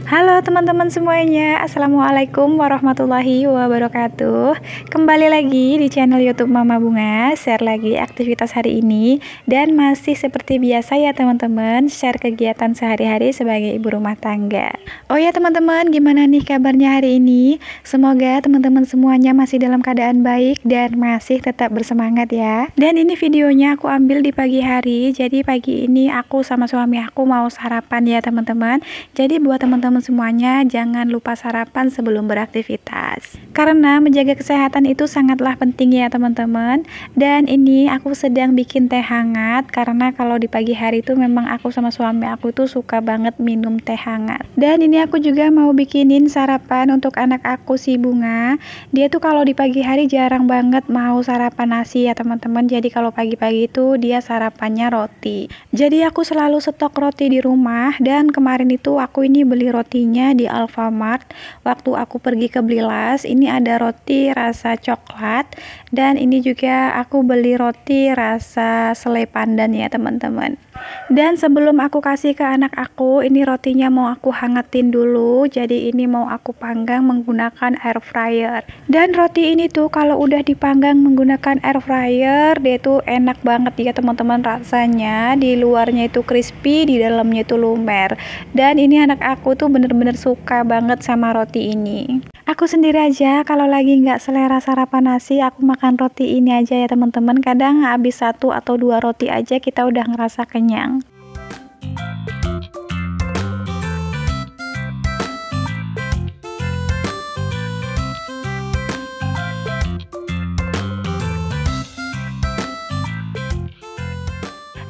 Halo teman-teman semuanya, Assalamualaikum warahmatullahi wabarakatuh. Kembali lagi di channel YouTube Mama Bunga, share lagi aktivitas hari ini. Dan masih seperti biasa ya teman-teman, share kegiatan sehari-hari sebagai ibu rumah tangga. Oh ya teman-teman, gimana nih kabarnya hari ini? Semoga teman-teman semuanya masih dalam keadaan baik dan masih tetap bersemangat ya. Dan ini videonya aku ambil di pagi hari, jadi pagi ini aku sama suami aku mau sarapan ya teman-teman. Jadi buat teman-teman semuanya, jangan lupa sarapan sebelum beraktivitas. Karena menjaga kesehatan itu sangatlah penting ya teman-teman. Dan ini aku sedang bikin teh hangat, karena kalau di pagi hari itu memang aku sama suami aku tuh suka banget minum teh hangat. Dan ini aku juga mau bikinin sarapan untuk anak aku si Bunga. Dia tuh kalau di pagi hari jarang banget mau sarapan nasi ya teman-teman. Jadi kalau pagi-pagi itu dia sarapannya roti. Jadi aku selalu stok roti di rumah, dan kemarin itu aku ini beli rotinya di Alfamart. Waktu aku pergi ke Blilas, ini ada roti rasa coklat, dan ini juga aku beli roti rasa selai pandan ya teman-teman. Dan sebelum aku kasih ke anak aku, ini rotinya mau aku hangatin dulu. Jadi ini mau aku panggang menggunakan air fryer. Dan roti ini tuh kalau udah dipanggang menggunakan air fryer, dia tuh enak banget ya teman-teman rasanya. Di luarnya itu crispy, di dalamnya itu lumer. Dan ini anak aku tuh bener-bener suka banget sama roti ini. Aku sendiri aja kalau lagi nggak selera sarapan nasi, aku makan roti ini aja ya teman-teman. Kadang habis 1 atau 2 roti aja kita udah ngerasa kenyang.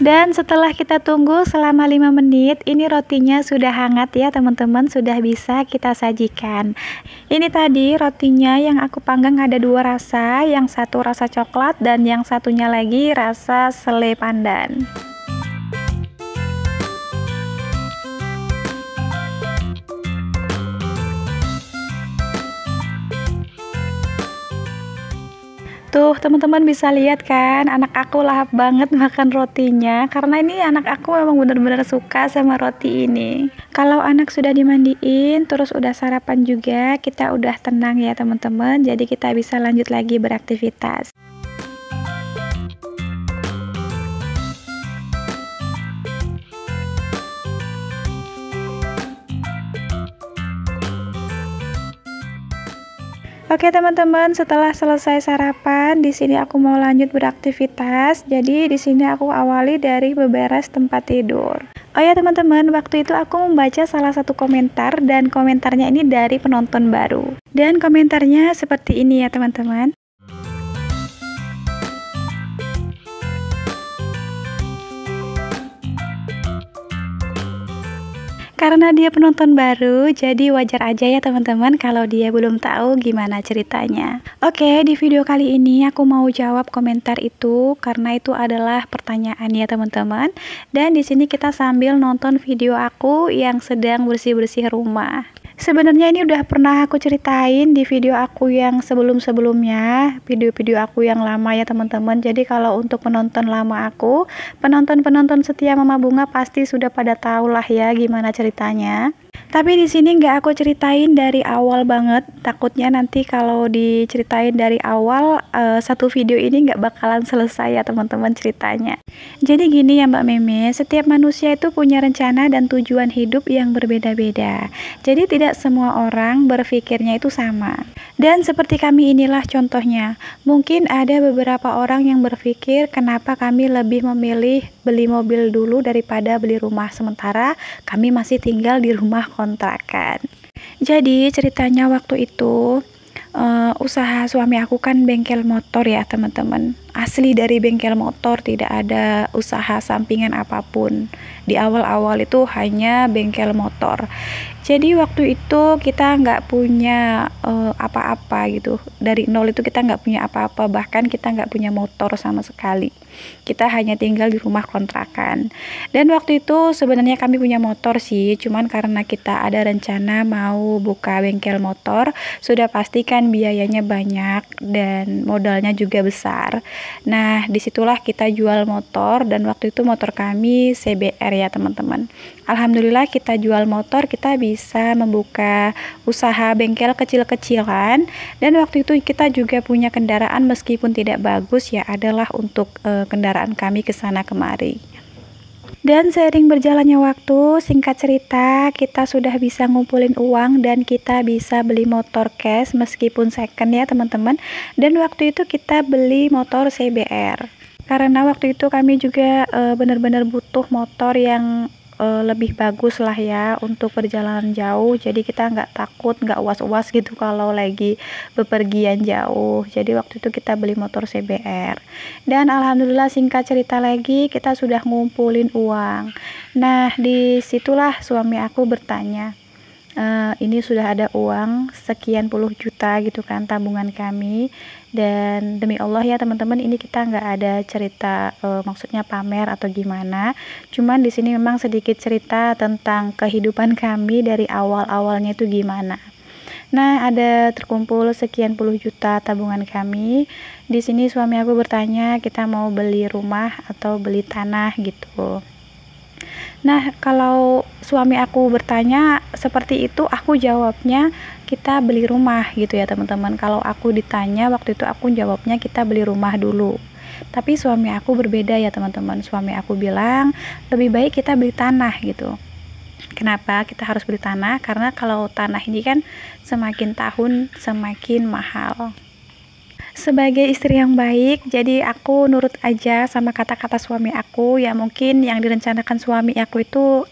Dan setelah kita tunggu selama 5 menit, ini rotinya sudah hangat ya teman-teman, sudah bisa kita sajikan. Ini tadi rotinya yang aku panggang ada 2 rasa, yang satu rasa coklat dan yang satunya lagi rasa selai pandan. Tuh teman-teman bisa lihat kan, anak aku lahap banget makan rotinya, karena ini anak aku memang benar-benar suka sama roti ini. Kalau anak sudah dimandiin, terus udah sarapan juga, kita udah tenang ya teman-teman, jadi kita bisa lanjut lagi beraktivitas. Oke teman-teman, setelah selesai sarapan, di sini aku mau lanjut beraktivitas. Jadi di sini aku awali dari beberes tempat tidur. Oh ya teman-teman, waktu itu aku membaca salah satu komentar, dan komentarnya ini dari penonton baru. Dan komentarnya seperti ini ya teman-teman. Karena dia penonton baru, jadi wajar aja ya teman-teman kalau dia belum tahu gimana ceritanya. Oke, di video kali ini aku mau jawab komentar itu, karena itu adalah pertanyaan ya teman-teman. Dan di sini kita sambil nonton video aku yang sedang bersih-bersih rumah. Sebenarnya ini udah pernah aku ceritain di video aku yang sebelum-sebelumnya, video-video aku yang lama ya teman-teman. Jadi kalau untuk penonton lama aku, penonton-penonton setia Mama Bunga pasti sudah pada tahu lah ya gimana ceritanya. Tapi di sini nggak aku ceritain dari awal banget, takutnya nanti kalau diceritain dari awal satu video ini nggak bakalan selesai ya teman-teman ceritanya. Jadi gini ya Mbak Meme, setiap manusia itu punya rencana dan tujuan hidup yang berbeda-beda. Jadi tidak semua orang berpikirnya itu sama. Dan seperti kami inilah contohnya. Mungkin ada beberapa orang yang berpikir kenapa kami lebih memilih beli mobil dulu daripada beli rumah, sementara kami masih tinggal di rumah kontrakan. Jadi ceritanya waktu itu usaha suami aku kan bengkel motor ya teman-teman. Asli dari bengkel motor, tidak ada usaha sampingan apapun. Di awal-awal itu hanya bengkel motor. Jadi waktu itu kita nggak punya apa-apa gitu. Dari nol itu kita nggak punya apa-apa, bahkan kita nggak punya motor sama sekali. Kita hanya tinggal di rumah kontrakan. Dan waktu itu sebenarnya kami punya motor sih, cuman karena kita ada rencana mau buka bengkel motor, sudah pastikan biayanya banyak dan modalnya juga besar. Nah, disitulah kita jual motor, dan waktu itu motor kami CBR ya teman-teman. Alhamdulillah kita jual motor, kita bisa membuka usaha bengkel kecil-kecilan, dan waktu itu kita juga punya kendaraan meskipun tidak bagus ya, adalah untuk kendaraan kami ke sana kemari. Dan seiring berjalannya waktu, singkat cerita, kita sudah bisa ngumpulin uang dan kita bisa beli motor cash meskipun second ya teman-teman. Dan waktu itu kita beli motor CBR. Karena waktu itu kami juga benar-benar butuh motor yang lebih bagus lah ya untuk perjalanan jauh, jadi kita nggak takut, nggak was-was gitu kalau lagi bepergian jauh. Jadi waktu itu kita beli motor CBR, dan alhamdulillah singkat cerita lagi kita sudah ngumpulin uang. Nah, disitulah suami aku bertanya, ini sudah ada uang sekian puluh juta gitu kan tabungan kami, dan demi Allah ya teman-teman, ini kita nggak ada cerita maksudnya pamer atau gimana, cuman di sini memang sedikit cerita tentang kehidupan kami dari awal-awalnya itu gimana. Nah, ada terkumpul sekian puluh juta tabungan kami. Di sini suami aku bertanya kita mau beli rumah atau beli tanah gitu. Nah, kalau suami aku bertanya seperti itu, aku jawabnya kita beli rumah gitu ya teman-teman. Kalau aku ditanya waktu itu, aku jawabnya kita beli rumah dulu. Tapi suami aku berbeda ya teman-teman. Suami aku bilang lebih baik kita beli tanah gitu. Kenapa kita harus beli tanah? Karena kalau tanah ini kan semakin tahun semakin mahal. Sebagai istri yang baik, jadi aku nurut aja sama kata-kata suami aku. Ya mungkin yang direncanakan suami aku itu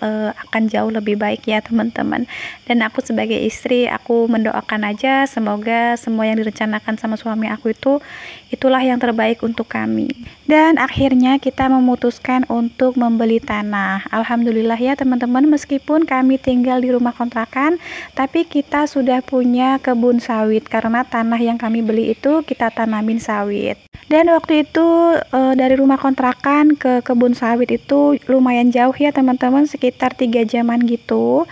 akan jauh lebih baik ya teman-teman. Dan aku sebagai istri, aku mendoakan aja semoga semua yang direncanakan sama suami aku itu itulah yang terbaik untuk kami. Dan akhirnya kita memutuskan untuk membeli tanah. Alhamdulillah ya teman-teman, meskipun kami tinggal di rumah kontrakan, tapi kita sudah punya kebun sawit karena tanah yang kami beli itu kita tanamin sawit. Dan waktu itu dari rumah kontrakan ke kebun sawit itu lumayan jauh ya teman-teman, sekitar 3 jaman gitu.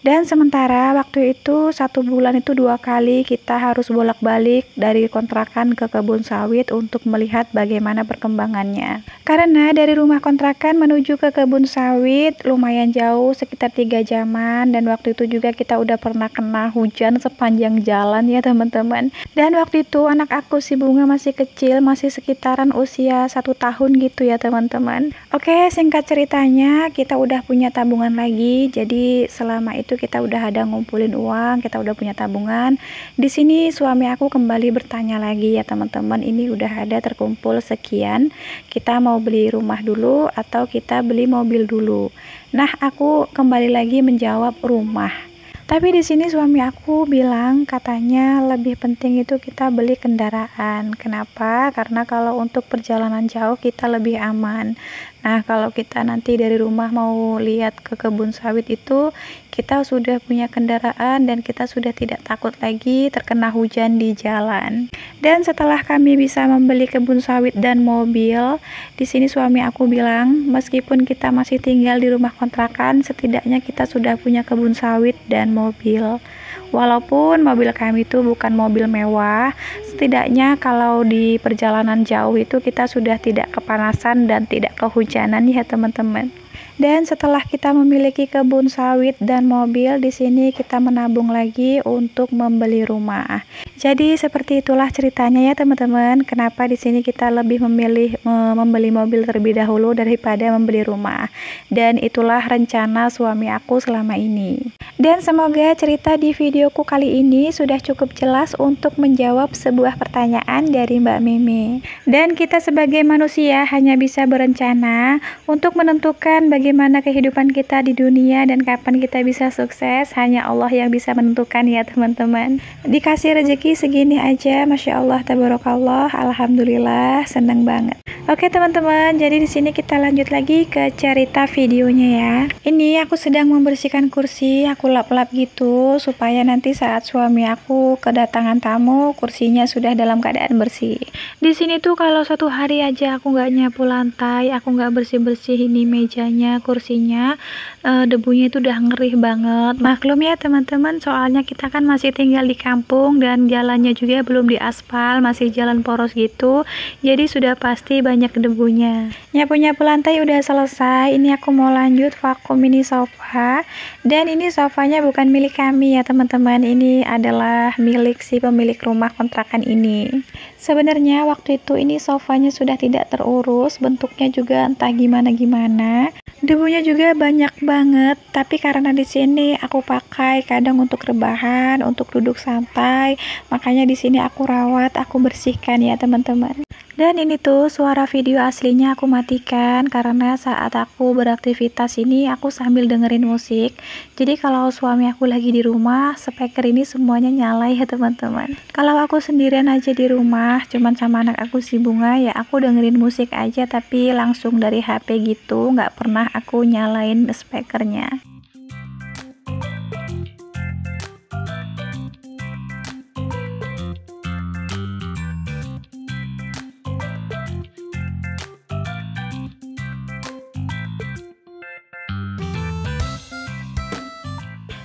Dan sementara waktu itu 1 bulan itu 2 kali kita harus bolak-balik dari kontrakan ke kebun sawit untuk melihat bagaimana perkembangannya. Karena dari rumah kontrakan menuju ke kebun sawit lumayan jauh, sekitar 3 jaman, dan waktu itu juga kita udah pernah kena hujan sepanjang jalan ya teman-teman. Dan waktu itu anak aku si Bunga masih kecil, masih sekitaran usia 1 tahun gitu ya teman-teman. Oke, singkat ceritanya kita udah punya tabungan lagi, jadi selama itu kita udah ada ngumpulin uang, kita udah punya tabungan. Di sini suami aku kembali bertanya lagi ya teman-teman, ini udah ada terkumpul sekian, kita mau beli rumah dulu atau kita beli mobil dulu. Nah, aku kembali lagi menjawab rumah. Tapi di sini suami aku bilang katanya lebih penting itu kita beli kendaraan. Kenapa? Karena kalau untuk perjalanan jauh kita lebih aman. Nah, kalau kita nanti dari rumah mau lihat ke kebun sawit itu, kita sudah punya kendaraan dan kita sudah tidak takut lagi terkena hujan di jalan. Dan setelah kami bisa membeli kebun sawit dan mobil, di sini suami aku bilang, meskipun kita masih tinggal di rumah kontrakan, setidaknya kita sudah punya kebun sawit dan mobil. Walaupun mobil kami itu bukan mobil mewah, setidaknya kalau di perjalanan jauh itu kita sudah tidak kepanasan dan tidak kehujanan ya teman-teman. Dan setelah kita memiliki kebun sawit dan mobil, di sini kita menabung lagi untuk membeli rumah. Jadi seperti itulah ceritanya ya teman-teman. Kenapa di sini kita lebih memilih membeli mobil terlebih dahulu daripada membeli rumah. Dan itulah rencana suami aku selama ini. Dan semoga cerita di videoku kali ini sudah cukup jelas untuk menjawab sebuah pertanyaan dari Mbak Mimi. Dan kita sebagai manusia hanya bisa berencana untuk menentukan bagaimana kehidupan kita di dunia dan kapan kita bisa sukses. Hanya Allah yang bisa menentukan ya teman-teman. Dikasih rezeki segini aja, Masya Allah, tabarakallah, alhamdulillah, seneng banget. Oke teman-teman, jadi di sini kita lanjut lagi ke cerita videonya ya. Ini aku sedang membersihkan kursi, aku lap-lap gitu supaya nanti saat suami aku kedatangan tamu, kursinya sudah dalam keadaan bersih. Di sini tuh kalau satu hari aja aku nggak nyapu lantai, aku nggak bersih-bersih ini mejanya, kursinya, debunya itu udah ngerih banget. Maklum ya teman-teman, soalnya kita kan masih tinggal di kampung dan jalannya juga belum diaspal, masih jalan poros gitu, jadi sudah pasti banyak debunya. Nyapu-nyapu lantai udah selesai, ini aku mau lanjut vakum ini sofa. Dan ini sofanya bukan milik kami ya teman-teman, ini adalah milik si pemilik rumah kontrakan ini. Sebenarnya waktu itu ini sofanya sudah tidak terurus, bentuknya juga entah gimana-gimana. Debunya juga banyak banget, tapi karena di sini aku pakai kadang untuk rebahan, untuk duduk santai, makanya di sini aku rawat, aku bersihkan ya teman-teman. Dan ini tuh suara video aslinya aku matikan karena saat aku beraktivitas ini aku sambil dengerin musik. Jadi kalau suami aku lagi di rumah, speaker ini semuanya nyala ya teman-teman. Kalau aku sendirian aja di rumah, cuman sama anak aku si Bunga, ya aku dengerin musik aja tapi langsung dari HP gitu, nggak pernah aku nyalain speakernya.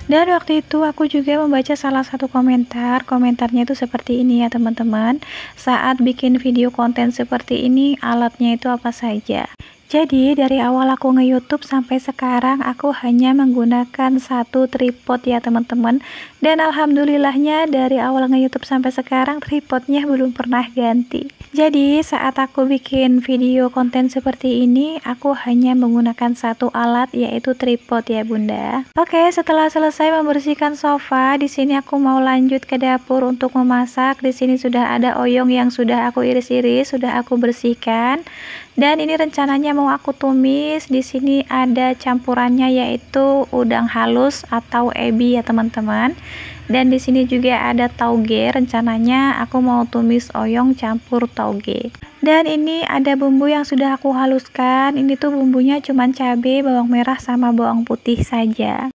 Dan waktu itu aku juga membaca salah satu komentarnya itu seperti ini ya teman-teman. Saat bikin video konten seperti ini, alatnya itu apa saja? Jadi dari awal aku nge-YouTube sampai sekarang aku hanya menggunakan satu tripod ya teman-teman. Dan alhamdulillahnya dari awal nge-YouTube sampai sekarang tripodnya belum pernah ganti. Jadi saat aku bikin video konten seperti ini, aku hanya menggunakan satu alat yaitu tripod ya Bunda. Oke, setelah selesai membersihkan sofa, di sini aku mau lanjut ke dapur untuk memasak. Di sini sudah ada oyong yang sudah aku iris-iris, sudah aku bersihkan. Dan ini rencananya mau aku tumis. Di sini ada campurannya yaitu udang halus atau ebi ya teman-teman. Dan di sini juga ada tauge, rencananya aku mau tumis oyong campur tauge. Dan ini ada bumbu yang sudah aku haluskan. Ini tuh bumbunya cuman cabai, bawang merah sama bawang putih saja.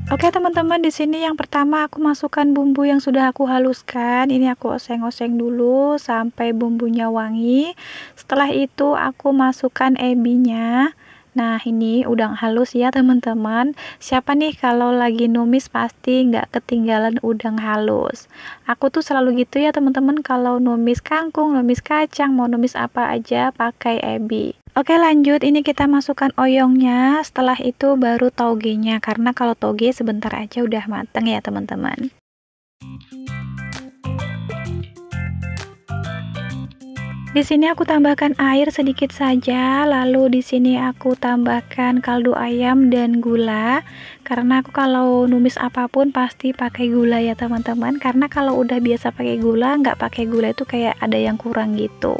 Oke teman-teman, di sini yang pertama aku masukkan bumbu yang sudah aku haluskan. Ini aku oseng-oseng dulu sampai bumbunya wangi. Setelah itu aku masukkan ebinya. Nah ini udang halus ya teman-teman. Siapa nih kalau lagi numis pasti nggak ketinggalan udang halus. Aku tuh selalu gitu ya teman-teman, kalau numis kangkung, numis kacang, mau numis apa aja pakai ebi. Oke lanjut, ini kita masukkan oyongnya, setelah itu baru taugenya, karena kalau tauge sebentar aja udah mateng ya teman-teman. Di sini aku tambahkan air sedikit saja, lalu di sini aku tambahkan kaldu ayam dan gula. Karena aku kalau numis apapun pasti pakai gula ya teman-teman. Karena kalau udah biasa pakai gula, nggak pakai gula itu kayak ada yang kurang gitu.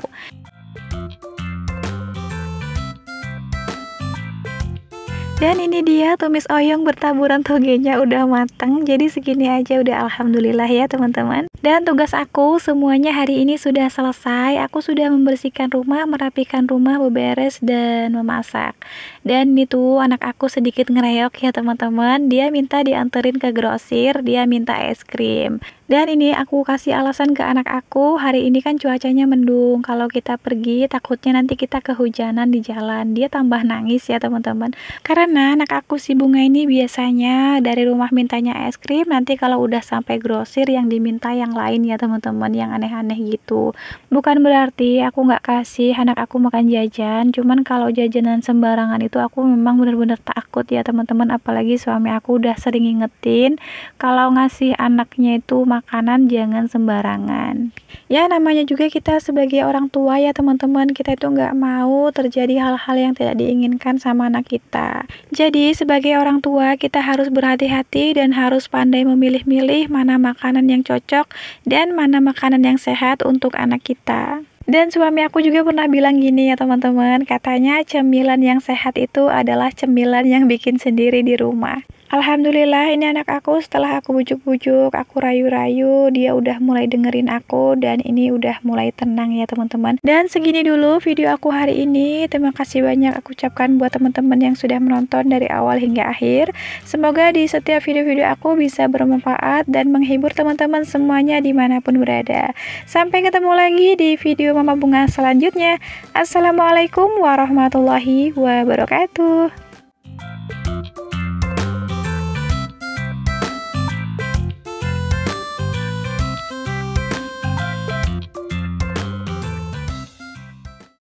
Dan ini dia tumis oyong bertaburan togenya udah mateng. Jadi segini aja udah alhamdulillah ya teman-teman. Dan tugas aku semuanya hari ini sudah selesai. Aku sudah membersihkan rumah, merapikan rumah, beberes dan memasak. Dan itu anak aku sedikit ngereok ya teman-teman. Dia minta dianterin ke grosir, dia minta es krim. Dan ini aku kasih alasan ke anak aku, hari ini kan cuacanya mendung. Kalau kita pergi takutnya nanti kita kehujanan di jalan. Dia tambah nangis ya teman-teman. Karena anak aku si Bunga ini biasanya dari rumah mintanya es krim, nanti kalau udah sampai grosir yang diminta yang lain ya teman-teman, yang aneh-aneh gitu. Bukan berarti aku nggak kasih anak aku makan jajan, cuman kalau jajanan sembarangan itu aku memang bener-bener takut ya teman-teman. Apalagi suami aku udah sering ngingetin kalau ngasih anaknya itu makanan jangan sembarangan. Ya namanya juga kita sebagai orang tua ya teman-teman, kita itu nggak mau terjadi hal-hal yang tidak diinginkan sama anak kita. Jadi sebagai orang tua kita harus berhati-hati dan harus pandai memilih-milih mana makanan yang cocok dan mana makanan yang sehat untuk anak kita. Dan suami aku juga pernah bilang gini ya teman-teman, katanya cemilan yang sehat itu adalah cemilan yang bikin sendiri di rumah. Alhamdulillah ini anak aku setelah aku bujuk-bujuk, aku rayu-rayu, dia udah mulai dengerin aku dan ini udah mulai tenang ya teman-teman. Dan segini dulu video aku hari ini. Terima kasih banyak aku ucapkan buat teman-teman yang sudah menonton dari awal hingga akhir. Semoga di setiap video-video aku bisa bermanfaat dan menghibur teman-teman semuanya dimanapun berada. Sampai ketemu lagi di video Mama Bunga selanjutnya. Assalamualaikum warahmatullahi wabarakatuh.